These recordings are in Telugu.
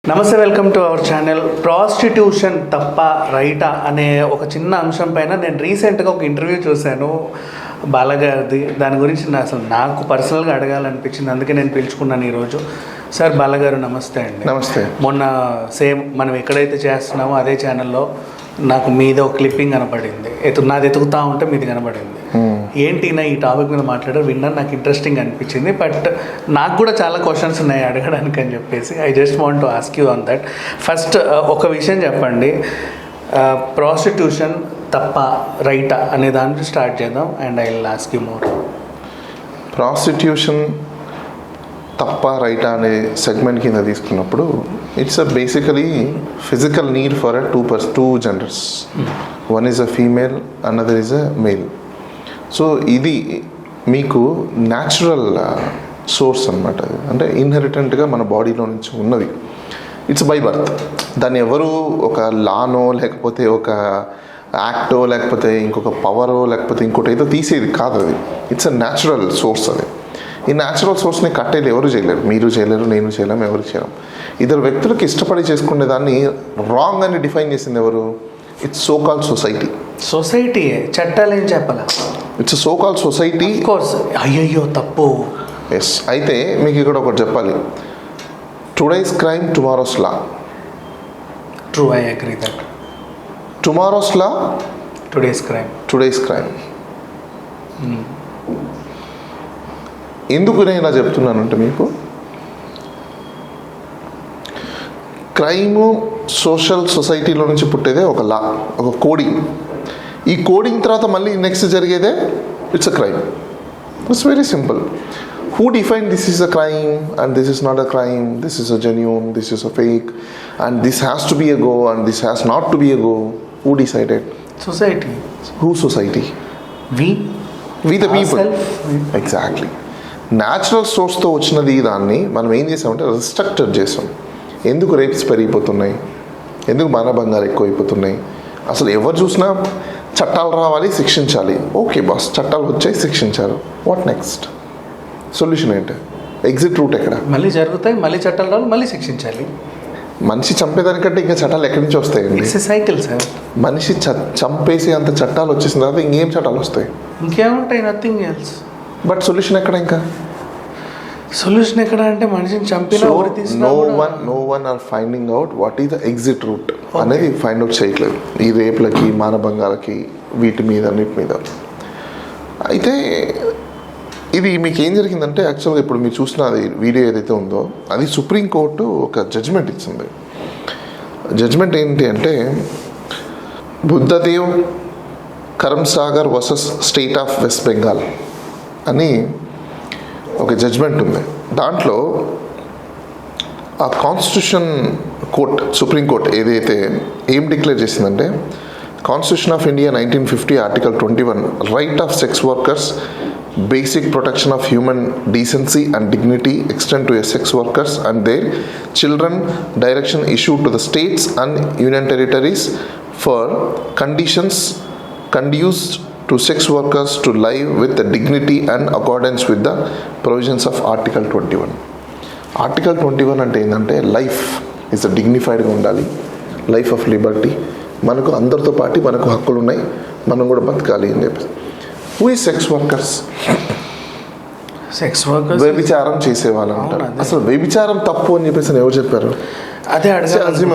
నమస్తే, welcome to our channel. Prostitution తప్ప రైటా అనే ఒక చిన్న అంశం పైన నేను రీసెంట్గా ఒక ఇంటర్వ్యూ చూశాను బాలగారిది. దాని గురించి అసలు నాకు పర్సనల్గా అడగాలనిపించింది, అందుకే నేను పిలుచుకున్నాను ఈరోజు. సార్ బాలగారు నమస్తే అండి. నమస్తే. మొన్న సేమ్ మనం ఎక్కడైతే చేస్తున్నామో అదే ఛానల్లో నాకు మీద ఒక క్లిప్పింగ్ కనపడింది, నాది ఎతుకుతా ఉంటే మీది కనపడింది. ఏంటి నా ఈ టాపిక్ మీద మాట్లాడారు విన్నాను, నాకు ఇంట్రెస్టింగ్ అనిపించింది. బట్ నాకు కూడా చాలా క్వశ్చన్స్ ఉన్నాయి అడగడానికి అని చెప్పేసి I just want to ask you on that. First ఒక విషయం చెప్పండి, ప్రాస్టిట్యూషన్ తప్ప రైటా అనే దాన్ని స్టార్ట్ చేద్దాం and I will ask you more. Prostitution తప్ప రైటా అనే సెగ్మెంట్ కింద తీసుకున్నప్పుడు it's basically physical need for two genders. One is a female, another is a male. So ఇది మీకు న్యాచురల్ సోర్స్ అనమాట. అంటే ఇన్హెరిటెంట్గా మన బాడీలో నుంచి ఉన్నది. It's by birth. దాన్ని ఎవరు ఒక లానో లేకపోతే ఒక యాక్టో లేకపోతే ఇంకొక పవరో లేకపోతే ఇంకోటి ఏదో తీసేది కాదు. అది ఇట్స్ అ న్యాచురల్ సోర్స్. అది ఈ న్యాచురల్ సోర్స్ని కట్టేది ఎవరు చేయలేరు. మీరు చేయలేరు, నేను చేయలేము, ఎవరు చేయలేం. ఇద్దరు వ్యక్తులకు ఇష్టపడి చేసుకునే దాన్ని రాంగ్ అని డిఫైన్ చేసింది ఎవరు? It's so called society. Society చట్టాలు ఏం చెప్పాలా? It's so called society. Course అయ్యయ్యో తప్పు. ఎస్. అయితే మీకు ఇక్కడ ఒకటి చెప్పాలి, today's crime tomorrow's law. True, I agree that. Tomorrow's law, today's crime. Today's crime. ఎందుకు నేను ఇలా చెప్తున్నానంటే, మీకు క్రైము సోషల్ సొసైటీలో నుంచి పుట్టేదే ఒక లా, ఒక కోడింగ్. ఈ కోడింగ్ తర్వాత మళ్ళీ నెక్స్ట్ జరిగేదే it's a crime. It's very simple. Who define this is a crime and this is not a crime, this is a genuine, this is a fake, and this has to be a go and this has not to be a go? Who decided? Society. Who society? We the people. Exactly. Natural సోర్స్తో వచ్చినది దాన్ని మనం ఏం చేసామంటే రిస్ట్రక్టెడ్ చేసాం. ఎందుకు రేప్స్ పెరిగిపోతున్నాయి, ఎందుకు మానభంగాలు ఎక్కువైపోతున్నాయి? అసలు ఎవరు చూసినా చట్టాలు రావాలి, శిక్షించాలి. ఓకే బాస్, చట్టాలు వచ్చాయి, శిక్షించారు. What next? సొల్యూషన్ ఏంటి? ఎగ్జిట్ రూట్ ఎక్కడ? మళ్ళీ జరుగుతాయి, మళ్ళీ చట్టాలు రావాలి, మళ్ళీ శిక్షించాలి. మనిషి చంపేదానికంటే ఇంకా చట్టాలు ఎక్కడి నుంచి వస్తాయండి? Cycle sir. మనిషి చంపేసి అంత చట్టాలు వచ్చేసిన తర్వాత ఇంకేం చట్టాలు వస్తాయి? ఇంకేముంటాయి? Nothing else. బట్ సొల్యూషన్ ఎక్కడ? ఇంకా సొల్యూషన్ ఎక్కడ అంటే మనిషిని చంపిన no one are finding out what is the exit route అనేది ఫైండ్ అవుట్ చేయట్లేదు ఈ రేపులకి, మానభంగాలకి, వీటి మీద, అన్నిటి మీద. అయితే ఇది మీకు ఏం జరిగిందంటే, యాక్చువల్గా ఇప్పుడు మీరు చూసిన అది వీడియో ఏదైతే ఉందో అది సుప్రీంకోర్టు ఒక జడ్జిమెంట్ ఇచ్చింది. జడ్జిమెంట్ ఏంటి అంటే, Buddhadev Karamsagar versus state of West Bengal అని ఒక జడ్జ్మెంట్ ఉంది. దాంట్లో ఆ కాన్స్టిట్యూషన్ కోర్ట్, సుప్రీంకోర్ట్ ఏదైతే ఏం డిక్లేర్ చేసిందంటే, constitution of India 1950 article 21 right of sex workers, basic protection of human decency and dignity extend to sex workers and their children, direction issued to the states and union territories for conditions conducive to sex workers to live with the dignity and accordance with the provisions of Article 21. Article 21 అంటే ఏంటంటే, లైఫ్ ఇస్ డిగ్నిఫైడ్గా ఉండాలి, లైఫ్ ఆఫ్ లిబర్టీ, మనకు అందరితో పాటు మనకు హక్కులు ఉన్నాయి, మనం కూడా బతకాలి అని చెప్పి. Who is sex workers? Sex workers వ్యభిచారం చేసేవాళ్ళు అంటారు. అసలు వ్యభిచారం తప్పు అని చెప్పేసి ఎవరు చెప్పారు? అదే అడగాలి.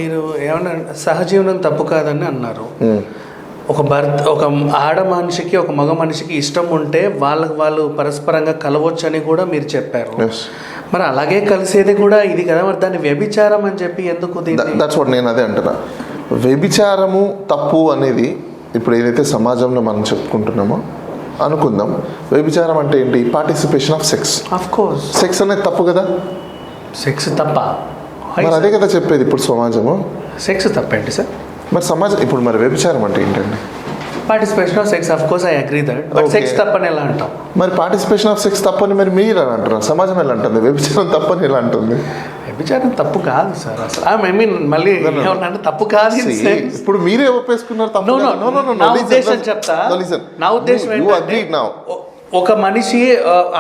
మీరు ఏమన్నా సహజీవనం తప్పు కాదని అన్నారు. ఒక ఆడ మనిషికి ఒక మగ మనిషికి ఇష్టం ఉంటే వాళ్ళు పరస్పరంగా కలవచ్చు అని కూడా మీరు చెప్పారు. మరి అలాగే కలిసేది కూడా ఇది కదా, మరి దాన్ని వ్యభిచారం అని చెప్పి ఎందుకు? దట్స్ వాట్ నేను అదే అంటున్నా. వ్యభిచారము తప్పు అనేది ఇప్పుడు ఏదైతే సమాజంలో మనం చెప్పుకుంటున్నామో అనుకుందాం. వ్యభిచారం అంటే ఏంటి? Participation of sex. Of course sex అనేది తప్పు కదా. సెక్స్ తప్ప? మరి అదే కదా చెప్పేది ఇప్పుడు సమాజము. సెక్స్ తప్పేంటి సార్? మరి సమాజం ఇప్పుడు మరి వ్యభిచారం అంటే ఏంటండి? Participation of sex. Of course I agree that. But sex తప్పని ఎలా అంటాం? మరి పార్టిసిపేషన్ ఆఫ్ సెక్స్ తప్పని మరి మీరు ఎలా అంటున్నారు? సమాజం ఎలా అంటుంది? వ్యభిచారం తప్పని ఎలా అంటుంది? వ్యభిచారం తప్పు కాదు సార్ అసలు. ఐ మీన్ మళ్ళీ ఏమన్నా తప్పు కాదు. ఇప్పుడు మీరే ఒప్పేసుకున్నారు తప్పు. నా ఉద్దేశం చెప్తా. నా ఉద్దేశం ఒక మనిషి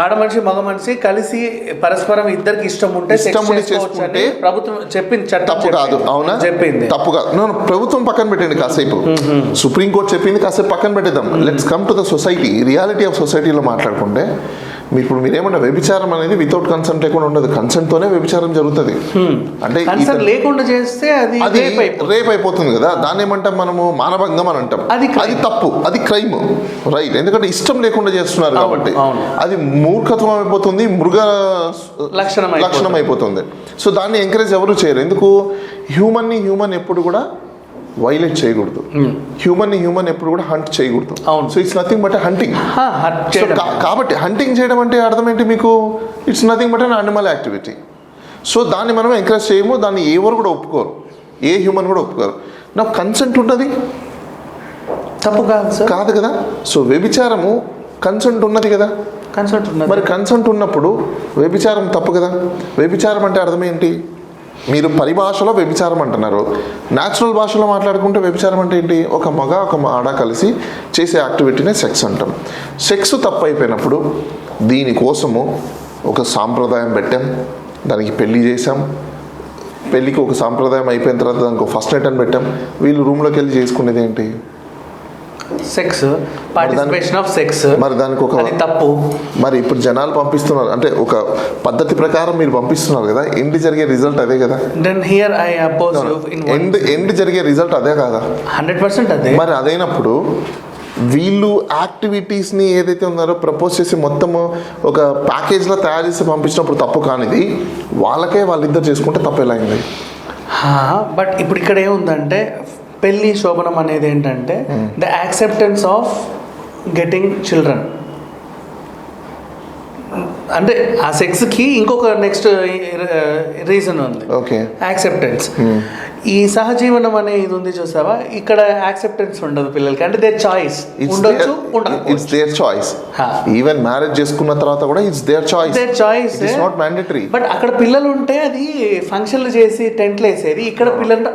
ఆడ మనిషి మగ మనిషి కలిసి పరస్పరం ఇద్దరికి ఇష్టం ఉంటే sex ఇష్టముని చేసుకోవచ్చు అని చేసుకుంటే ప్రభుత్వం చెప్పింది, చట్టం తప్పు కాదు, అవునా? చెప్పింది. తప్పు కాదు. ప్రభుత్వం పక్కన పెట్టండి కాసేపు, సుప్రీంకోర్టు చెప్పింది కాసేపు పక్కన పెట్టేద్దాం. Let's come to the society, reality of సొసైటీలో మాట్లాడుకుంటే ఇప్పుడు మీరేమన్నా వ్యభిచారం అనేది వితౌట్ కన్సెంట్ లేకుండా ఉండదు, కన్సెంట్ తోనే వ్యభిచారం జరుగుతుంది. అంటే కన్సెంట్ లేకుండా చేస్తే అది రేప్ అయిపోతుంది కదా, దాన్ని ఏమంటాం మనము? మానభంగం అని అంటాం. అది తప్పు, అది క్రైమ్, రైట్? ఎందుకంటే ఇష్టం లేకుండా చేస్తున్నారు కాబట్టి అది మూర్ఖత్వం అయిపోతుంది, మృగ లక్షణం అయిపోతుంది. సో దాన్ని ఎంకరేజ్ ఎవరు చేయరు. ఎందుకు? హ్యూమన్ ఎప్పుడు కూడా వైలేట్ చేయకూడదు, హ్యూమన్ ఎప్పుడు కూడా హంట్ చేయకూడదు. So it's nothing but hunting. కాబట్టి హంటింగ్ చేయడం అంటే అర్థం ఏంటి మీకు? It's nothing but an animal activity. So దాన్ని మనం ఎంకరేజ్ చేయము, దాన్ని ఎవరు కూడా ఒప్పుకోరు, ఏ హ్యూమన్ కూడా ఒప్పుకోరు. నాకు కన్సెంట్ ఉన్నది తప్పు కాదు కదా. సో వ్యభిచారము కన్సెంట్ ఉన్నది కదా, మరి కన్సెంట్ ఉన్నప్పుడు వ్యభిచారం తప్పు కదా. వ్యభిచారం అంటే అర్థం ఏంటి? మీరు పరిభాషలో వ్యభిచారం అంటున్నారు, న్యాచురల్ భాషలో మాట్లాడుకుంటే వ్యభిచారం అంటే ఏంటి? ఒక మగ ఒక ఆడ కలిసి చేసే యాక్టివిటీనే సెక్స్ అంటాం. సెక్స్ తప్పు అయిపోయినప్పుడు దీనికోసము ఒక సాంప్రదాయం పెట్టాం, దానికి పెళ్లి చేసాం, పెళ్ళికి ఒక సాంప్రదాయం అయిపోయిన తర్వాత దానికి ఒక ఫస్ట్ నైట్ అని పెట్టాం. వీళ్ళు రూమ్లోకి వెళ్ళి చేసుకునేది ఏంటి? Sex, participation of sex. మరి దానికి ఒక తప్పు. మరి ఇప్పుడు జనాలు పంపిస్తున్నారు అంటే ఒక పద్ధతి ప్రకారం మీరు పంపిస్తున్నారు కదా, ఎండ్ జరిగే రిజల్ట్ అదే కదా. ఎండ్ జరిగే రిజల్ట్ అదే కాదా? 100% అదే. మరి అదైనప్పుడు వీళ్ళు యాక్టివిటీస్ని ఏదైతే ఉన్నారో ప్రపోజ్ చేసి మొత్తము ఒక ప్యాకేజ్లో తయారు చేసి పంపించినప్పుడు తప్పు కానిది వాళ్ళిద్దరు చేసుకుంటే తప్పు ఎలా అయింది? బట్ ఇప్పుడు ఇక్కడ ఏముందంటే పెళ్లి శోభనం అనేది ఏంటంటే the acceptance of getting children. అంటే ఆ సెక్స్కి ఇంకొక నెక్స్ట్ రీజన్ ఉంది, యాక్సెప్టెన్స్. ఈ సహజీవనం అనే ఇది ఉంది చూసావా, ఇక్కడ యాక్సెప్టెన్స్ ఉండదు పిల్లలకి. అంటే దేర్ చాయిస్ ఉండొచ్చు, it's their choice. Even marriage చేసుకున్న తర్వాత కూడా it's their choice, it is not mandatory. But అక్కడ పిల్లలు ఉంటే అది ఫంక్షన్లు చేసి టెంట్లు వేసేది, ఇక్కడ పిల్లలు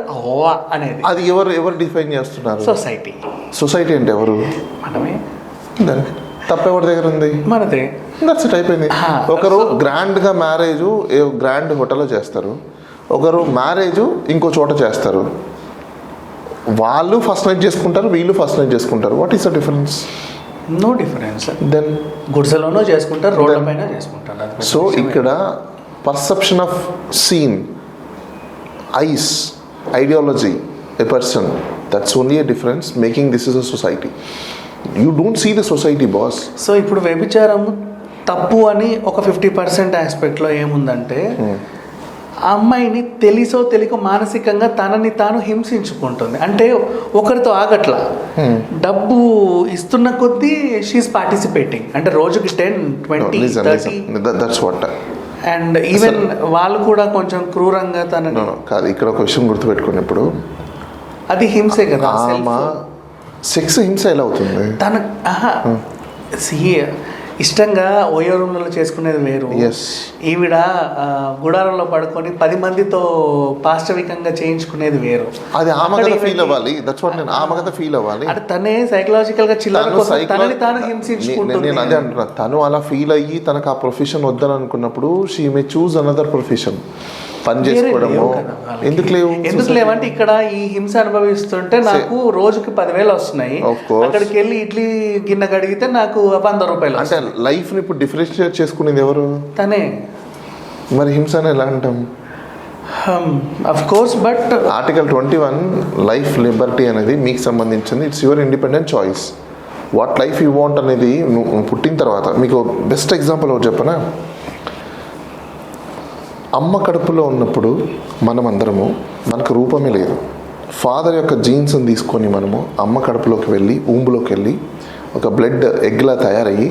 అనేది అది ఎవరు డిఫైన్ చేస్తున్నారు? సొసైటీ అంటే ఎవరు? మనమే. తప్పెవరి దగ్గర ఉంది? మనదే. దట్స్ ఇట్, అయిపోయింది. ఒకరు గ్రాండ్గా మ్యారేజ్ గ్రాండ్ హోటల్లో చేస్తారు, ఒకరు మ్యారేజ్ ఇంకో చోట చేస్తారు. వాళ్ళు ఫస్ట్ నైట్ చేసుకుంటారు, వీళ్ళు ఫస్ట్ నైట్ చేసుకుంటారు. What is the difference? No difference. Then గుడిసెలోనూ చేసుకుంటారు, రోడ్ల పైన చేసుకుంటారు. సో ఇక్కడ perception of scene, eyes, ideology, a person, that's only a difference making this is a society. You don't see the society boss. So ఇప్పుడు వ్యభిచారం తప్పు అని ఒక 50% ఆస్పెక్ట్లో ఏముందంటే ఆ అమ్మాయిని తెలిసో తెలియక మానసికంగా తనని తాను హింసించుకుంటుంది. అంటే ఒకరితో ఆగట్లా, డబ్బు ఇస్తున్న కొద్దీ షీఈస్ పార్టిసిపేటింగ్. అంటే రోజుకి 10, 20, 30 అండ్ ఈవెన్ వాళ్ళు కూడా కొంచెం క్రూరంగా తనని కాదు. ఇక్కడ ఒక విషయం గుర్తుపెట్టుకుని, ఇప్పుడు అది హింసే కదా. సెక్స్ హింస ఎలా అవుతుంది? తన ఇష్టంగా ఓయో రూమ్లలో చేసుకునేది వేరు, ఈవిడ గుడారంలో పడుకొని 10 మందితో పాశ్చవికంగా చేయించుకునేది వేరు. అది ఆమె కదా ఫీల్ అవ్వాలి. దట్స్ వాట్ నేను ఆమె కదా ఫీల్ అవ్వాలి. అంటే తనే సైకలాజికల్ గా చిల్లర కోసం తనని తాను హింసించుకుంటుంది. నేను అదే అంటున్నా, తను అలా ఫీల్ అయ్యి తనకు ఆ ప్రొఫెషన్ వద్దని అనుకున్నప్పుడు she may choose another profession. పని చేసుకోవడము ఎందుకు లేవంటే ఇక్కడ ఈ హింస అనుభవిస్తుంటే నాకు రోజుకి 10,000 వస్తున్నాయి, అక్కడికి వెళ్ళి ఇడ్లీ గిన్నె కడిగితే నాకు 100 రూపాయలు. అంటే లైఫ్ ని ఇప్పుడు డిఫరెన్షియేట్ చేసుకునేది ఎవరు? తనే. మరి హింసని ఎలా అంటాం? Of course, but article 21 life Liberty అనేది మీకు సంబంధించింది. It's your independent choice. What life you want అనేది నువ్వు పుట్టిన తర్వాత. మీకు బెస్ట్ ఎగ్జాంపుల్ ఒకటి చెప్పనా? అమ్మ కడుపులో ఉన్నప్పుడు మనమందరము మనకు రూపమే లేదు. ఫాదర్ యొక్క జీన్స్ని తీసుకొని మనము అమ్మ కడుపులోకి వెళ్ళి ఊంబులోకి వెళ్ళి ఒక బ్లడ్ ఎగ్లా తయారయ్యి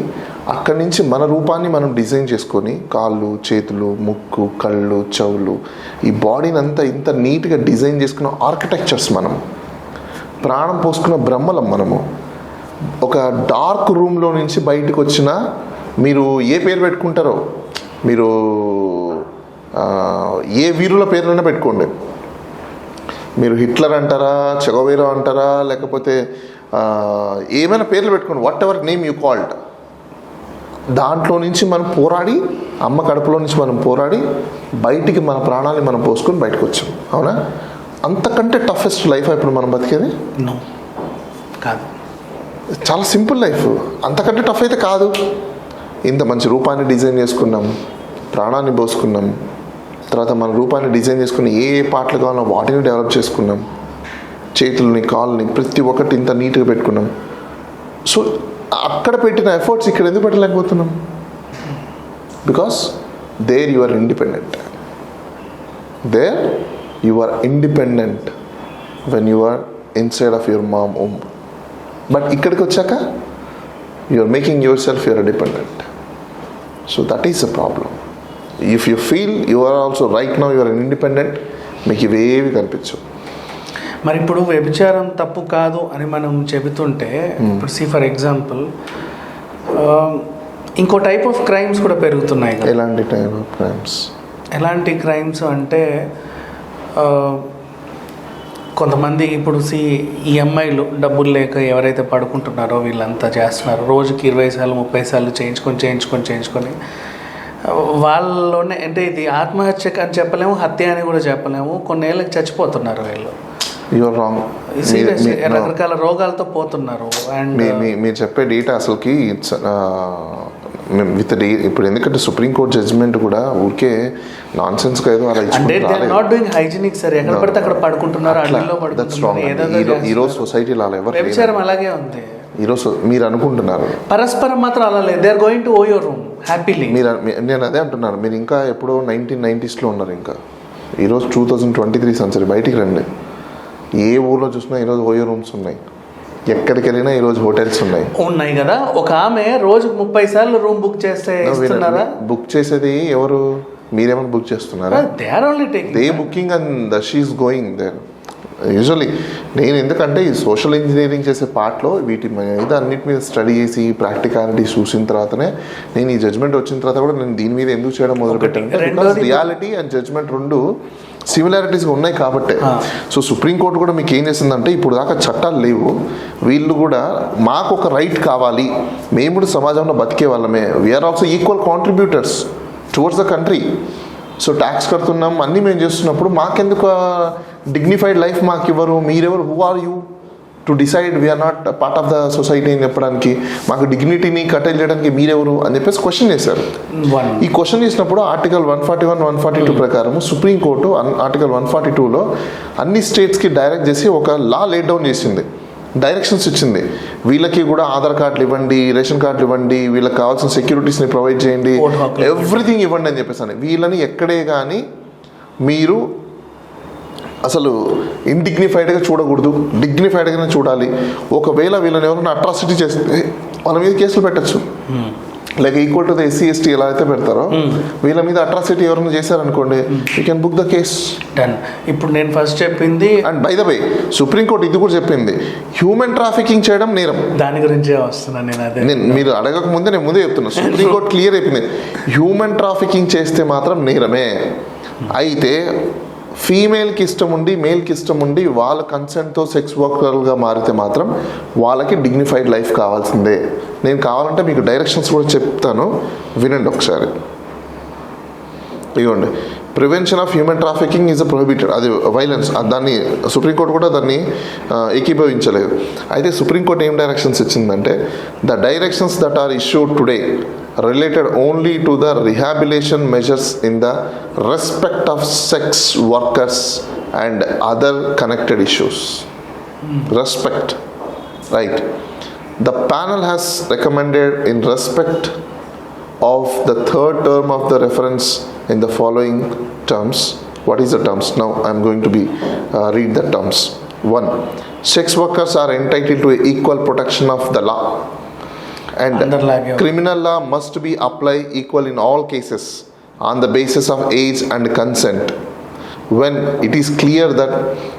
అక్కడి నుంచి మన రూపాన్ని మనం డిజైన్ చేసుకొని కాళ్ళు, చేతులు, ముక్కు, కళ్ళు, చెవులు, ఈ బాడీని అంతా ఇంత నీట్గా డిజైన్ చేసుకున్న ఆర్కిటెక్చర్స్ మనం. ప్రాణం పోసుకున్న బ్రహ్మలం మనము. ఒక డార్క్ రూమ్లో నుంచి బయటకు వచ్చిన మీరు ఏ పేరు పెట్టుకుంటారో, మీరు ఏ వీరుల పేర్లైనా పెట్టుకోండి. మీరు హిట్లర్ అంటారా, చెగోవేరా అంటారా, లేకపోతే ఏమైనా పేర్లు పెట్టుకోండి, what ever name you called. దాంట్లో నుంచి మనం పోరాడి, అమ్మ కడుపులో నుంచి మనం పోరాడి బయటికి మన ప్రాణాన్ని మనం పోసుకొని బయటకు వచ్చాం. అవునా? అంతకంటే టఫెస్ట్ లైఫ్ ఇప్పుడు మనం బతికేది నో కాదు. చాలా సింపుల్ లైఫ్, అంతకంటే టఫ్ అయితే కాదు. ఇంత మంచి రూపాన్ని డిజైన్ చేసుకున్నాం, ప్రాణాన్ని పోసుకున్నాం, తర్వాత మన రూపాన్ని డిజైన్ చేసుకుని ఏ పాటలు కావాలో వాటిని డెవలప్ చేసుకున్నాం, చేతుల్ని కాళ్ళని ప్రతి ఒక్కటి ఇంత నీట్గా పెట్టుకున్నాం. సో అక్కడ పెట్టిన ఎఫర్ట్స్ ఇక్కడ ఎందుకు పెట్టలేకపోతున్నాం? Because there you are independent. There you are independent when you are inside of your mom womb. But ఇక్కడికి వచ్చాక you are making yourself your dependent. So that is a problem. If you feel you are also right now you are independent, మీకు ఇవేవి కనిపించవు. మరి ఇప్పుడు వ్యభిచారం తప్పు కాదు అని మనం చెబుతుంటే, ఇప్పుడు ఫర్ ఎగ్జాంపుల్ ఇంకో టైప్ ఆఫ్ క్రైమ్స్ కూడా పెరుగుతున్నాయి కదా. ఎలాంటి టైప్ ఆఫ్ క్రైమ్స్? ఎలాంటి క్రైమ్స్ అంటే కొంతమంది ఇప్పుడు ఈ అమ్మాయిలు డబ్బులు లేక ఎవరైతే పడుకుంటున్నారో వీళ్ళంతా చేస్తున్నారు. రోజుకి 20 సార్లు 30 సార్లు చేయించుకొని వాళ్ళలోనే, అంటే ఇది ఆత్మహత్య అని చెప్పలేము, హత్య అని కూడా చెప్పలేము, కొన్నేళ్ళకి చచ్చిపోతున్నారు వీళ్ళు. You are wrong. రకరకాల రోగాలతో పోతున్నారు. అండ్ మీరు చెప్పే డేటా అసలుకి ఇట్స్ విత్ ఇప్పుడు ఎందుకంటే సుప్రీంకోర్టు జడ్జిమెంట్ కూడా ఊరికే నాన్ సెన్స్ కాదు అలా నాట్ డూయింగ్ హైజీనిక్ సార్. ఎక్కడ పడితే అక్కడ పడుకుంటున్నారు, అడవిలో పడుకుంటున్నారు. ఈరోజు సొసైటీలో అలా ఎవరు వ్యభిచారం అలాగే ఉంది. ఈరోజు మీరు అనుకుంటున్నారు, పరస్పరం మాత్రం అలా లేదు. They are going to oh your room happily. నేను అదే అంటున్నాను. మీరు ఇంకా ఎప్పుడో 1990s ఉన్నారు. ఇంకా ఈరోజు 2023 సెంచరీ. బయటికి రండి, ఏ ఊర్లో చూసినా ఈరోజు ఓయో రూమ్స్ ఉన్నాయి, ఎక్కడికి వెళ్ళినా ఈరోజు హోటల్స్ ఉన్నాయి కదా. ఒక ఆమె రోజుకు 30 సార్లు రూమ్ బుక్ చేస్తే ఇస్తున్నారా? బుక్ చేసేది ఎవరు? మీరేమైనా బుక్ చేస్తున్నారా? They booking and she is going there. Usually నేను ఎందుకంటే ఈ సోషల్ ఇంజనీరింగ్ చేసే పార్ట్లో వీటి మీద అన్నిటి మీద స్టడీ చేసి ప్రాక్టికాలిటీ చూసిన తర్వాతనే నేను ఈ జడ్జ్మెంట్ వచ్చిన తర్వాత కూడా నేను దీని మీద ఎందుకు చేయడం మొదలుపెట్టాను. బికాస్ రియాలిటీ అండ్ జడ్జ్మెంట్ రెండు సిమిలారిటీస్గా ఉన్నాయి కాబట్టి. సో సుప్రీంకోర్టు కూడా మీకు ఏం చేసిందంటే, ఇప్పుడు దాకా చట్టాలు లేవు, వీళ్ళు కూడా మాకు ఒక రైట్ కావాలి, మేము కూడా సమాజంలో బతికే వాళ్ళమే, we are also equal contributors towards the country. So tax కడుతున్నాం, అన్నీ మేము చేస్తున్నప్పుడు మాకెందుకు డిగ్నిఫైడ్ లైఫ్ మాకు ఇవ్వరు? మీరెవరు? Who are you to decide we are not part of the society అని చెప్పడానికి? మాకు డిగ్నిటీని కటైల్ చేయడానికి మీరెవరు అని చెప్పేసి క్వశ్చన్ చేశారు. ఈ క్వశ్చన్ చేసినప్పుడు ఆర్టికల్ 141, 142 ప్రకారం సుప్రీంకోర్టు ఆర్టికల్ 142లో అన్ని స్టేట్స్కి డైరెక్ట్ చేసి ఒక లా లేట్ డౌన్ చేసింది, డైరెక్షన్స్ ఇచ్చింది. వీళ్ళకి కూడా ఆధార్ కార్డులు ఇవ్వండి, రేషన్ కార్డులు ఇవ్వండి, వీళ్ళకి కావాల్సిన సెక్యూరిటీస్ని ప్రొవైడ్ చేయండి, ఎవ్రీథింగ్ ఇవ్వండి అని చెప్పేసి. వీళ్ళని ఎక్కడే కానీ మీరు అసలు ఇండిగ్నిఫైడ్గా చూడకూడదు, డిగ్నిఫైడ్గానే చూడాలి. ఒకవేళ వీళ్ళని ఎవరైనా అట్రాసిటీ చేస్తే వాళ్ళ మీద కేసులు పెట్టచ్చు. Like equal to the SC ST ఎలా అయితే పెడతారో వీళ్ళ మీద అట్రాసిటీ ఎవరైనా చేశారనుకోండి, you can book the case. Done. ఇప్పుడు నేను ఫస్ట్ చెప్పింది, and by the way supreme court ఇది కూడా చెప్పింది, హ్యూమన్ ట్రాఫికింగ్ చేయడం నేరం. దాని గురించే వస్తున్నాను నేను. అదే మీరు అడగక ముందే నేను ముందే చెప్తున్నాను. సుప్రీంకోర్టు క్లియర్ అయిపోయింది, హ్యూమన్ ట్రాఫికింగ్ చేస్తే మాత్రం నేరమే. అయితే ఫీమేల్కి ఇష్టం ఉండి మేల్కి ఇష్టం ఉండి వాళ్ళ కన్సెంట్తో సెక్స్ వర్కర్గా మారితే మాత్రం వాళ్ళకి డిగ్నిఫైడ్ లైఫ్ కావాల్సిందే. నేను కావాలంటే మీకు డైరెక్షన్స్ కూడా చెప్తాను, వినండి ఒకసారి. ఇవ్వండి, prevention of human trafficking is prohibited. అది వైలెన్స్, దాన్ని సుప్రీంకోర్టు కూడా దాన్ని ఏకీభవించలేదు. అయితే సుప్రీంకోర్టు ఏం డైరెక్షన్స్ ఇచ్చిందంటే, the directions that are issued today related only to the rehabilitation measures in the respect of sex workers and other connected issues. Respect, right? The panel has recommended in respect of the third term of the reference in the following terms. What is the terms? Now I am going to be read the terms. 1. Sex workers are entitled to equal protection of the law. And criminal law must be applied equal in all cases on the basis of age and consent. When it is clear that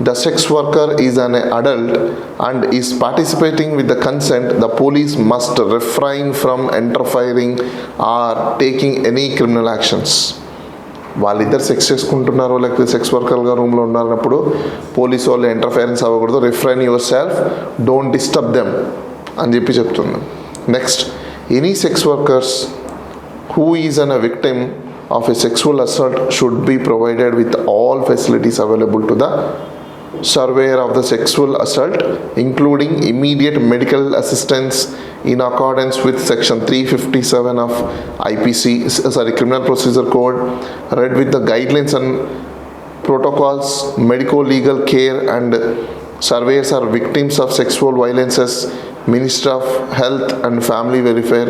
the sex worker is an adult and is participating with the consent, the police must refrain from interfering or taking any criminal actions. వాళ్ళిద్దరు సెక్స్ చేసుకుంటున్నారో లేకపోతే సెక్స్ వర్కర్గా రూమ్లో ఉన్నప్పుడు పోలీసు వాళ్ళు ఇంటర్ఫియరెన్స్ అవ్వకూడదు. Refrain your self, don't disturb them అని చెప్పి చెప్తుంది. Next, any sex workers who is a victim of a sexual assault should be provided with all facilities available to the surveyor of the sexual assault, including immediate medical assistance in accordance with section 357 of Criminal Procedure Code, read with the guidelines and protocols, medico-legal care, and surveyors are victims of sexual violences. Minister of Health and Family Welfare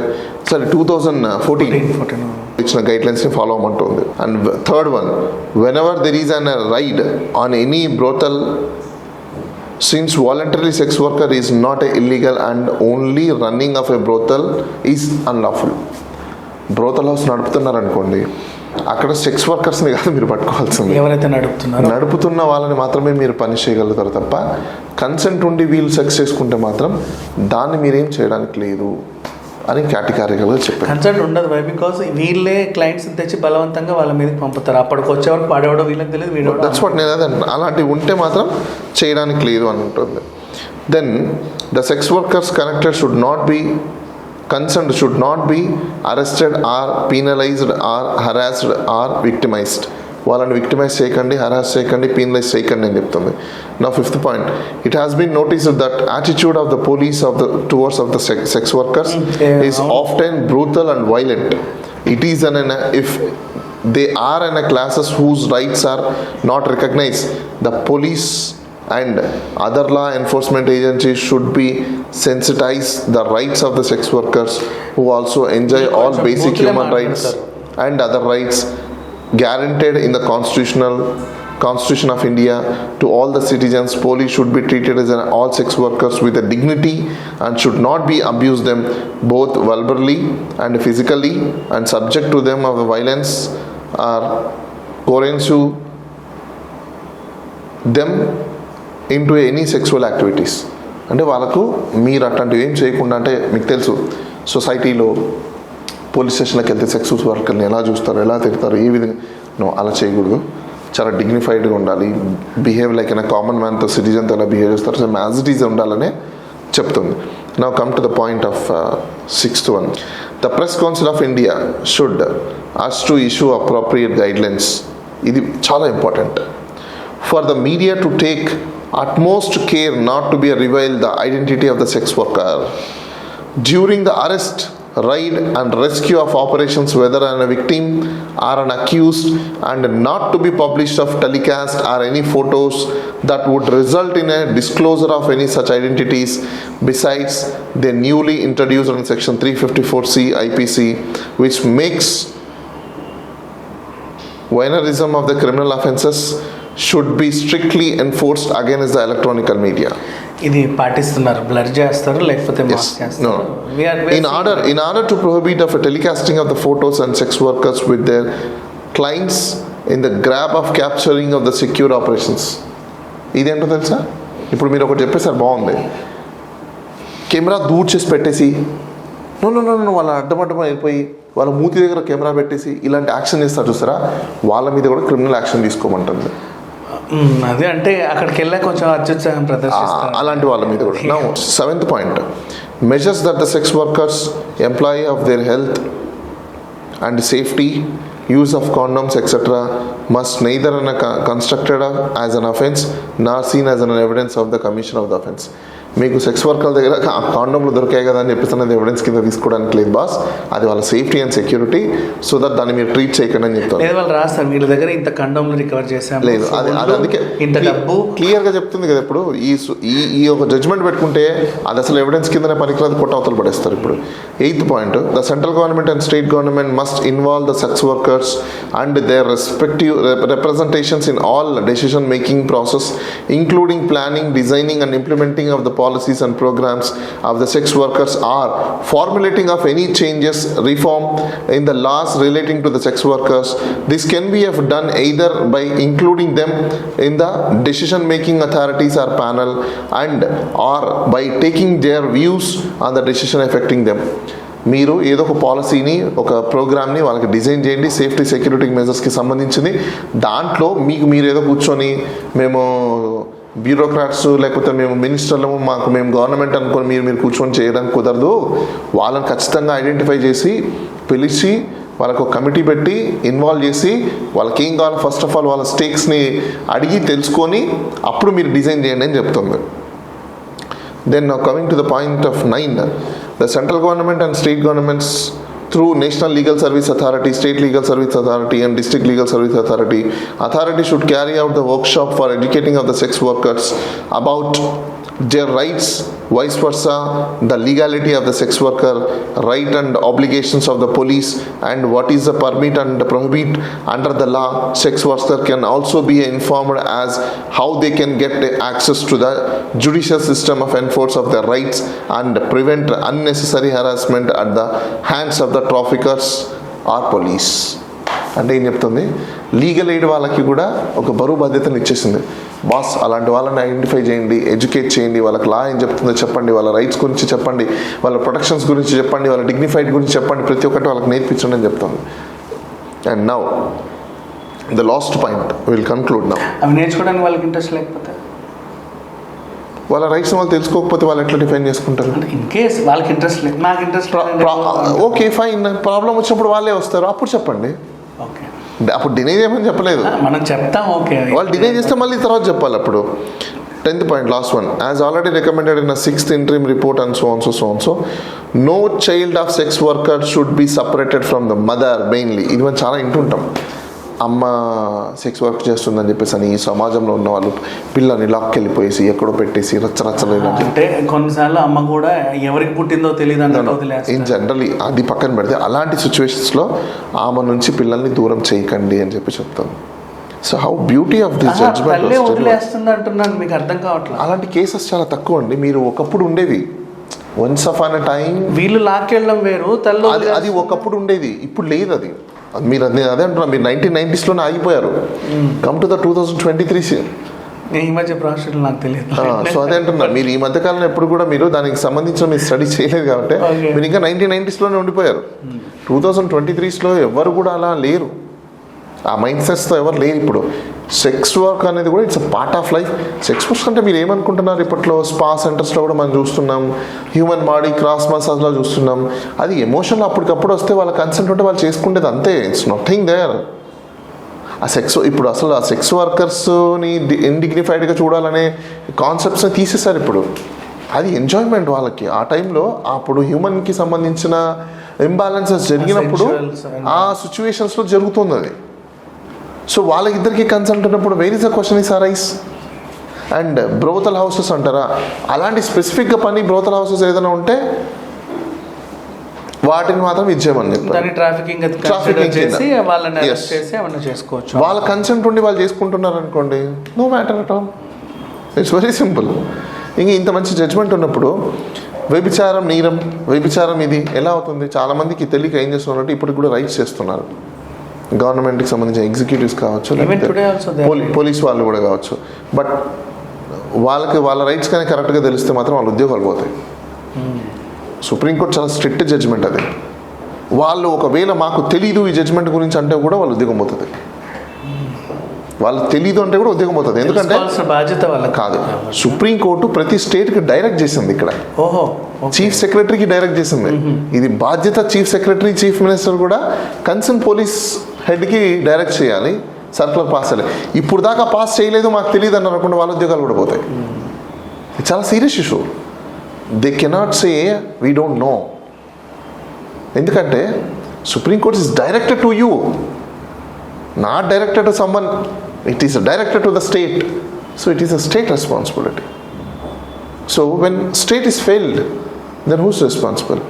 2014 ఇచ్చిన గైడ్లైన్స్ని ఫాలో అవ్వమంటుంది. And third one, whenever there is an raid on any brothel, since voluntary sex worker is not a illegal and only running of a brothel is unlawful. Brothel house నడుపుతున్నారనుకోండి, అక్కడ సెక్స్ వర్కర్స్ని కాదు మీరు పట్టుకోవాల్సింది, ఎవరైతే నడుపుతున్న వాళ్ళని మాత్రమే మీరు పని చేయగలుగుతారు తప్ప కన్సెంట్ ఉండి వీళ్ళు సెక్స్ చేసుకుంటే మాత్రం దాన్ని మీరేం చేయడానికి లేదు అని కేటగిరికల్గా చెప్పారు. కన్సెంట్ ఉండదు బికాస్ వీళ్ళే క్లయింట్స్ తెచ్చి బలవంతంగా వాళ్ళ మీదకి పంపుతారు. అప్పటికి వచ్చేవారు పాడేవాడో వీళ్ళకి తెలియదు, వీడియో దట్స్ వాట్ నేను అదే అలాంటివి ఉంటే మాత్రం చేయడానికి లేదు అని ఉంటుంది. Then the sex workers connected should not be concerned should not be arrested or penalized or harassed or victimized. వాళ్ళని విక్టిమైజ్ చేయకండి, హరాస్ చేయకండి, పీనలైజ్ చేయకండి అని చెప్తుంది. నా fifth point, it has been noticed that attitude of the police towards of the sex workers is often brutal and violent. It is if they are in a classes whose rights are not recognized, the police and other law enforcement agencies should be sensitize the rights of the sex workers who also enjoy all basic human rights and other rights guaranteed in the Constitution of India to all the citizens. Police should be treated as all sex workers with a dignity and should not be abuse them both verbally and physically and subject to them of the violence or coercive them into any sexual activities. అంటే వాళ్ళకు మీరు అట్లాంటివి ఏం చేయకుండా, అంటే మీకు తెలుసు సొసైటీలో పోలీస్ స్టేషన్కి వెళ్తే సెక్స్ వర్కర్ని ఎలా చూస్తారు, ఎలా తిడతారు, ఏ విధంగా అలా చేయకూడదు. చాలా డిగ్నిఫైడ్గా ఉండాలి, బిహేవ్ లైక్ అయినా కామన్ మ్యాన్తో సిటిజన్తో ఎలా బిహేవ్ చేస్తారు, సో యాజ్ ఇట్ ఈజ్ ఉండాలనే చెప్తుంది. Now come to the point of sixth one, the press council of India should as to issue appropriate guidelines. ఇది చాలా important. For the media to take utmost care not to be reveal the identity of the sex worker during the arrest, raid and rescue of operations, whether an a victim or an accused, and not to be published of telecast or any photos that would result in a disclosure of any such identities. Besides, the newly introduced in section 354C IPC, which makes voyeurism of the criminal offences, should be strictly enforced against the electronic media. ఇది పాటిస్తున్నారు, బ్లర్ చేస్తారు లేకపోతే మాస్క్ చేస్తారు. In order to prohibit of a telecasting of the photos and sex workers with their clients in the grab of capturing of the secure operations. ఇదేంటో తెలుసా? ఇప్పుడు మీరు ఒకటి చెప్పేసారు బాగుంది, కెమెరా దూర్ చేసి పెట్టేసి నో వాళ్ళ అడ్డమడ్డం అయిపోయి వాళ్ళ మూతి దగ్గర కెమెరా పెట్టేసి ఇలాంటి యాక్షన్ చేస్తారు చూస్తారా, వాళ్ళ మీద కూడా క్రిమినల్ యాక్షన్ తీసుకోమంటుంది. అదే అంటే అక్కడికి వెళ్ళా కొంచెం అత్యుత్సాహం ప్రదర్శిస్తారు అలాంటి వాళ్ళ మీద కూడా. Now seventh point, measures that the sex workers employee of their health and safety, use of condoms etc. must neither constructed as an offence nor seen as an evidence of the commission of the offence. మీకు సెక్స్ వర్కర్ల దగ్గర కాండోమ్లు దొరికాయి కదా అని చెప్పేసి ఎవిడెన్స్ కింద తీసుకోవడానికి లేదు బాస్, అది వాళ్ళ safety and security, so that దాన్ని మీరు ట్రీట్ చేయకండి అని చెప్తారు. వాళ్ళు రాస్తారు వీళ్ళ దగ్గర ఇంత కండోమ్లు రికవర్ చేసాం లేదు, అది అందుకే ఇంత డబ్బు క్లియర్గా చెప్తుంది కదా. ఇప్పుడు ఈ ఒక జడ్జ్మెంట్ పెట్టుకుంటే అది అసలు ఎవిడెన్స్ కిందనే పనికిరాదు, కొట్ట అవతలు పడేస్తారు. ఇప్పుడు eighth point, the central government and state government must involve the sex workers and their respective representations in all decision making process, including planning, designing and implementing of the policies and programs of the sex workers, or formulating of any changes, reform in the laws relating to the sex workers. This can be done either by including them in the decision making authorities or panel, and or by taking their views on the decision affecting them. మీరు ఏదో ఒక పాలసీని, ఒక ప్రోగ్రామ్ని వాళ్ళకి డిజైన్ చేయండి, సేఫ్టీ సెక్యూరిటీ మెజర్స్కి సంబంధించింది. దాంట్లో మీరు ఏదో కూర్చొని మేము బ్యూరోక్రాట్స్ లేకపోతే మేము మినిస్టర్లము మేము గవర్నమెంట్ అనుకొని మీరు కూర్చొని చేయడానికి కుదరదు. వాళ్ళని ఖచ్చితంగా ఐడెంటిఫై చేసి పిలిచి వాళ్ళకు ఒక కమిటీ పెట్టి ఇన్వాల్వ్ చేసి వాళ్ళకి ఏం కావాలో ఫస్ట్ ఆఫ్ ఆల్ వాళ్ళ స్టేక్స్ని అడిగి తెలుసుకొని అప్పుడు మీరు డిజైన్ చేయండి అని చెప్తుంది. Then now coming to the point of 9, the central government and state governments through National Legal Service Authority, State Legal Service Authority and District Legal Service Authority should carry out the workshop for educating of the sex workers about their rights, vice versa, the legality of the sex worker, right and obligations of the police, and what is the permit and prohibit under the law. Sex worker can also be informed as how they can get access to the judicial system of enforce of their rights and prevent unnecessary harassment at the hands of the traffickers or police. అంటే ఏం చెప్తుంది, లీగల్ ఎయిడ్ వాళ్ళకి కూడా ఒక బరువు బాధ్యతను ఇచ్చేసింది. బాస్ అలాంటి వాళ్ళని ఐడెంటిఫై చేయండి, ఎడ్యుకేట్ చేయండి, వాళ్ళకి లా ఏం చెప్తుందో చెప్పండి, వాళ్ళ రైట్స్ గురించి చెప్పండి, వాళ్ళ ప్రొటెక్షన్స్ గురించి చెప్పండి, వాళ్ళ డిగ్నిఫైడ్ గురించి చెప్పండి, ప్రతి ఒక్కటి వాళ్ళకి నేర్పించండి అని చెప్తుంది. And now the last point will conclude now. అవి నేర్చుకోవడానికి వాళ్ళకి ఇంట్రెస్ట్ లేకపోతే, వాళ్ళ రైట్స్ వాళ్ళు తెలుసుకోకపోతే వాళ్ళు ఎట్లా డిఫైన్ చేసుకుంటారు? ఇన్ కేస్ వాళ్ళకి ఇంట్రెస్ట్ లేదు, నాకు ఇంట్రెస్ట్ ఓకే ఫైన్, ప్రాబ్లం వచ్చినప్పుడు వాళ్ళే వస్తారు, అప్పుడు చెప్పండి. ఓకే, అప్పుడు డినై చేయమని చెప్పలేదు, మనం చెప్తాం. ఓకే, వాళ్ళు డినై చేస్తే మళ్ళీ తర్వాత చెప్పాలి. అప్పుడు 10th point, last one, as already recommended in a 6th interim report and so on, no child of sex worker should be separated from the mother mainly. ఇది మనం చాలా వింటుంటాం, అమ్మ సెక్స్ వర్క్ చేస్తుందని చెప్పేసి అని ఈ సమాజంలో ఉన్న వాళ్ళు పిల్లని లాక్కెళ్ళిపోయేసి ఎక్కడో పెట్టేసి రచ్చరచ్చలేదు. అంటే కొన్నిసార్లు అమ్మ కూడా ఎవరికి పుట్టిందో తెలియదు ఇన్ జనరలీ అది పక్కన పెడితే అలాంటి సిచ్యువేషన్స్లో ఆమె నుంచి పిల్లల్ని దూరం చేయకండి అని చెప్పి చెప్తాను. So how beauty of this judgement వదిలేస్తుంది అంటున్నాను, మీకు అర్థం కావట్లేదు. అలాంటి కేసెస్ చాలా తక్కువ అండి. మీరు ఒకప్పుడు ఉండేవి, వన్స్ ఆఫ్ అన్ టైం వీళ్ళు లాక్కెళ్ళడం వేరు, తల్లి అది ఒకప్పుడు ఉండేది, ఇప్పుడు లేదు. అది మీరు అదే అంటున్నా, మీరు 1990s ఆగిపోయారు. Come to the 2023. ఈ మధ్య ప్రాసెస్ నాకు తెలియదు. సో అదే అంటున్నా, మీరు ఈ మధ్య కాలంలో ఎప్పుడు కూడా మీరు దానికి సంబంధించిన మీరు స్టడీ చేయలేదు కాబట్టి మీరు ఇంకా 1990s ఉండిపోయారు. 2023 ఎవరు కూడా అలా లేరు, ఆ మైండ్ సెట్స్తో ఎవరు లేరు. ఇప్పుడు సెక్స్ వర్క్ అనేది కూడా it's a part of life. Sex work అంటే మీరు ఏమనుకుంటున్నారు, ఇప్పట్లో స్పా సెంటర్స్లో కూడా మనం చూస్తున్నాం, హ్యూమన్ బాడీ క్రాస్ మసాజ్లో చూస్తున్నాం. అది ఎమోషన్లో అప్పటికప్పుడు వస్తే వాళ్ళ కన్సెంట్ ఉంటే వాళ్ళు చేసుకునేది అంతే, ఇట్స్ నథింగ్ దేర్. ఆ సెక్స్ ఇప్పుడు అసలు ఆ సెక్స్ వర్కర్స్ని ఇండిగ్నిఫైడ్గా చూడాలనే కాన్సెప్ట్స్ని తీసేశారు ఇప్పుడు. అది ఎంజాయ్మెంట్ వాళ్ళకి. ఆ టైంలో అప్పుడు హ్యూమన్కి సంబంధించిన ఇంబ్యాలెన్సెస్ జరిగినప్పుడు ఆ సిచ్యువేషన్స్లో జరుగుతుంది అది. సో వాళ్ళకిద్దరికి కన్సెంట్ ఉన్నప్పుడు where is the question is arrays. And brothel houses అంటారా, అలాంటి స్పెసిఫిక్గా పని బ్రోతల్ హౌసెస్ ఏదైనా ఉంటే వాటిని మాత్రం ఇచ్చేయమని చెప్పారు. వాళ్ళ కన్సెంట్ ఉండి వాళ్ళు చేసుకుంటున్నారు అనుకోండి, no matter at all, it's very simple. ఇంక ఇంత మంచి జడ్జ్మెంట్ ఉన్నప్పుడు వ్యభిచారం నేరం, వ్యభిచారం ఇది ఎలా అవుతుంది? చాలామందికి తెలియక ఏం చేస్తున్నారు, ఇప్పటికి కూడా రైట్స్ చేస్తున్నారు. గవర్నమెంట్కి సంబంధించిన ఎగ్జిక్యూటివ్స్ కావచ్చు, పోలీస్ వాళ్ళు కూడా కావచ్చు. బట్ వాళ్ళకి వాళ్ళ రైట్స్ కానీ కరెక్ట్గా తెలిస్తే మాత్రం వాళ్ళ ఉద్యోగాలు పోతాయి. సుప్రీంకోర్టు చాలా స్ట్రిక్ట్ జడ్జ్మెంట్ అది. వాళ్ళు ఒకవేళ మాకు తెలీదు ఈ జడ్జ్మెంట్ గురించి అంటే కూడా వాళ్ళ ఉద్యోగం పోతుంది. వాళ్ళకి తెలీదు అంటే కూడా ఉద్యోగం పోతుంది. ఎందుకంటే బాధ్యత వాళ్ళ కాదు, సుప్రీంకోర్టు ప్రతి స్టేట్కి డైరెక్ట్ చేసింది. ఇక్కడ చీఫ్ సెక్రటరీకి డైరెక్ట్ చేసింది. ఇది బాధ్యత చీఫ్ సెక్రటరీ, చీఫ్ మినిస్టర్ కూడా కన్సర్న్ పోలీస్ హెడ్కి డైరెక్ట్ చేయాలి, సర్కులర్ పాస్ చేయాలి. ఇప్పుడు దాకా పాస్ చేయలేదు మాకు తెలియదు అని అనుకుంటే వాళ్ళ ఉద్యోగాలు కూడా పోతాయి. ఇది చాలా serious issue. They cannot say we don't know. ఎందుకంటే supreme court is directed to you, not directed to someone. It is directed to the state. So it is a state responsibility. So when state is failed, then who's responsible?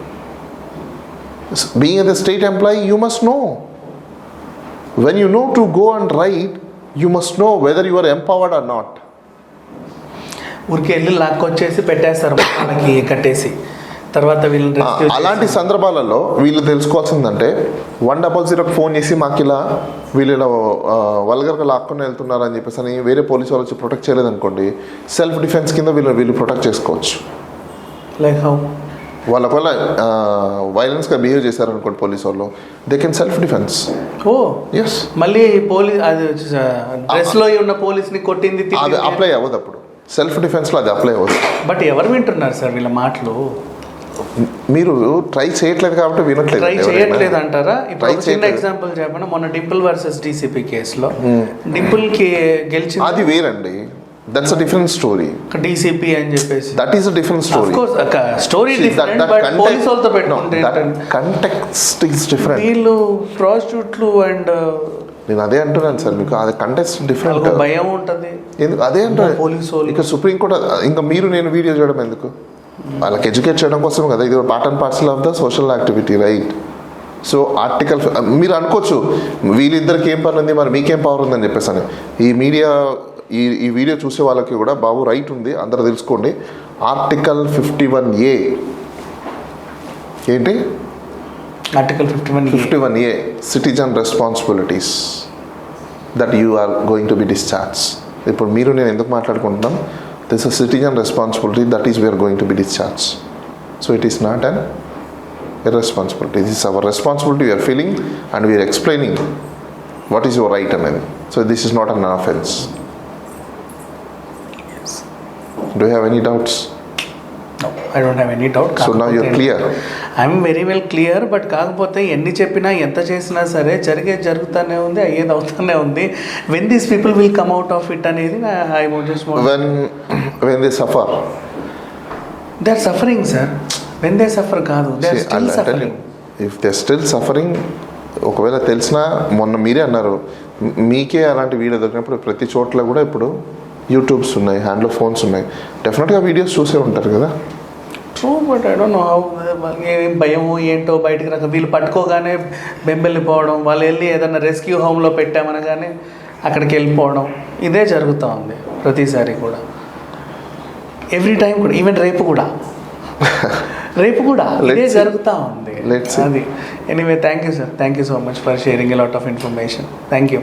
Being a state employee, you must know. When you know to go and write, you must know whether you are empowered or not. ఊరికి వెళ్ళి లాక్కొచ్చేసి పెట్టేస్తారు వాళ్ళకి కట్టేసి, తర్వాత వీళ్ళని అలాంటి సందర్భాలలో వీళ్ళు తెలుసుకోవాల్సిందంటే 100 ఫోన్ చేసి మాకు ఇలా వీళ్ళు ఇలా వల్గర్గా లాక్కొని వెళ్తున్నారు అని చెప్పేసి అని వేరే పోలీసు వాళ్ళు వచ్చి ప్రొటెక్ట్ చేయలేదనుకోండి, సెల్ఫ్ డిఫెన్స్ కింద వీళ్ళు ప్రొటెక్ట్ చేసుకోవచ్చు. Like how? వాళ్ళ వల్ల వైలెన్స్గా బిహేవ్ చేశారనుకోండి పోలీసు వాళ్ళు, they can self defence. Oh yes. మళ్ళీ పోలీస్ అది డ్రెస్లో ఉన్న పోలీస్ని కొట్టింది అది అప్లై అవ్వదు. అప్పుడు సెల్ఫ్ డిఫెన్స్లో అది అప్లై అవ్వదు. బట్ ఎవరు వింటున్నారు సార్ వీళ్ళ మాటలు? మీరు ట్రై చేయట్లేదు కాబట్టి వినట్లేదు. ట్రై చేయట్లేదు అంటారా? ఇప్పుడు Try ఒక చిన్న చేయట్లేదు. ఎగ్జాంపుల్ చెప్పండి. మొన్న డింపుల్ వర్సెస్ డీసీపీ కేసులో డింపుల్కి గెలిచింది అది వేరండి, that's a different story. DCP అని చెప్పేసి that is a different story. Story different, but police వాళ్ళతో పెట్టుకుంటే కంటెక్స్ట్ ఈస్ డిఫరెంట్. వీళ్ళు ప్రాస్టిట్యూట్లు అండ్ నేను అదే అంటున్నాను సార్, మీకు అది కంటెక్స్ట్ డిఫరెంట్. భయం ఉంటుంది. ఎందుకు అదే అంటున్నాను, పోలీసు వాళ్ళు ఇక సుప్రీంకోర్టు ఇంకా మీరు నేను వీడియో చేయడం ఎందుకు? వాళ్ళకి ఎడ్యుకేట్ చేయడం కోసం కదా, ఇది part and parcel of the social activity, right? So article మీరు అనుకోవచ్చు వీళ్ళిద్దరికి ఏం పని ఉంది, మరి మీకేం పవర్ ఉందని చెప్పేసి అని. ఈ మీడియా ఈ వీడియో చూసే వాళ్ళకి కూడా బాబు రైట్ ఉంది, అందరూ తెలుసుకోండి. ఆర్టికల్ 51A ఏంటి? Article 51A citizen responsibilities that you are going to be discharge. ఇప్పుడు మీరు నేను ఎందుకు మాట్లాడుకుంటున్నాం? This is citizen responsibility that is we are going to be discharge. So it is not an irresponsibility. This is our responsibility. We are feeling and we are explaining what is your right అనేది. So this is not an offense. Yes. Do you have any doubts? No, I don't have any doubt. So now you are clear. I am very well clear, but కాకపోతే ఎన్ని చెప్పినా ఎంత చేసినా సరే జరుగుతూనే ఉంది, అయ్యేది అవుతూనే ఉంది. When these people will come out of it అనేది I just want. When they suffer. They are suffering, sir. When they suffer కాదు, they are still suffering. If they are still suffering, ఒకవేళ తెలిసినా, మొన్న మీరే అన్నారు మీకే అలాంటి వీడియో దొరికినప్పుడు ప్రతి చోట్ల కూడా ఇప్పుడు యూట్యూబ్స్ ఉన్నాయి, హ్యాండ్లో ఫోన్స్ ఉన్నాయి, డెఫినెట్గా వీడియోస్ చూసే ఉంటారు కదా. True, but I don't know how. ఏం భయము ఏంటో బయటికి రాక వీళ్ళు పట్టుకోగానే బెంబెళ్ళిపోవడం, వాళ్ళు వెళ్ళి ఏదైనా రెస్క్యూ హోమ్లో పెట్టామనగానే అక్కడికి వెళ్ళిపోవడం, ఇదే జరుగుతూ ఉంది ప్రతిసారి కూడా, ఎవ్రీ టైం కూడా, ఈవెన్ రేపు కూడా ఇదే జరుగుతూ ఉంది. అది anyway, thank you sir, thank you so much for sharing a lot of information. Thank you.